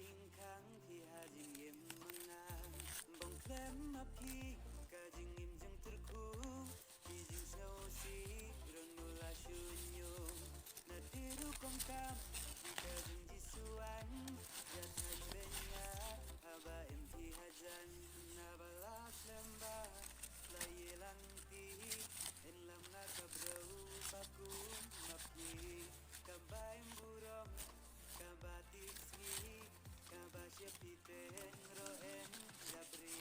jing khang thì ha jing im mangang bong klem ma phi ka jing im jing terku ki jing snow si ron mula shunyo na tiru kong kam ka jing jisuan ya thay benya haba im thi hajan na balak lamba la yelang ti en lam na kabrau bakum mapi kabaim burong kabatik smi kabasya piteng roen labri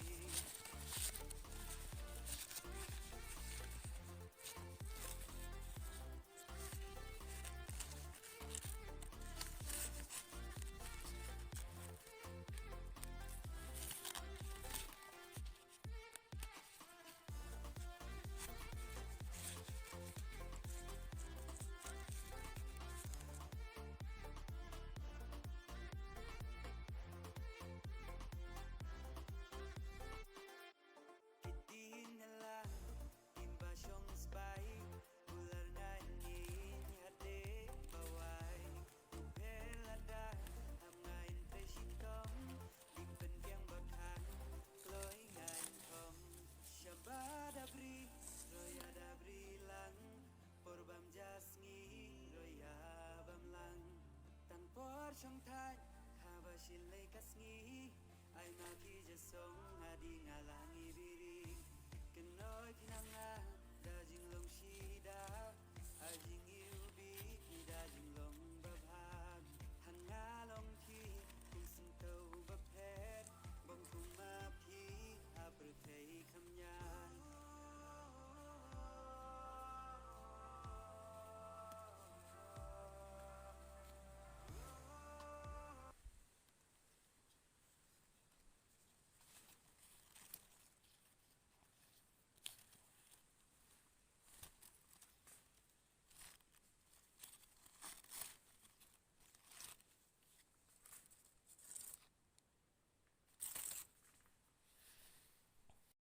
spy ular nani nyate bawai upelada ham ngain presitong dipen yang bakhan kloi ngain thom shabada bri roya dabri lang porbam jasngi roya bam lang tan por chong thai haba shilai kasngi ai ma ki jasong adi ngalangi biri kenoi tinanga da jing long shi da a jing yêu bi da jing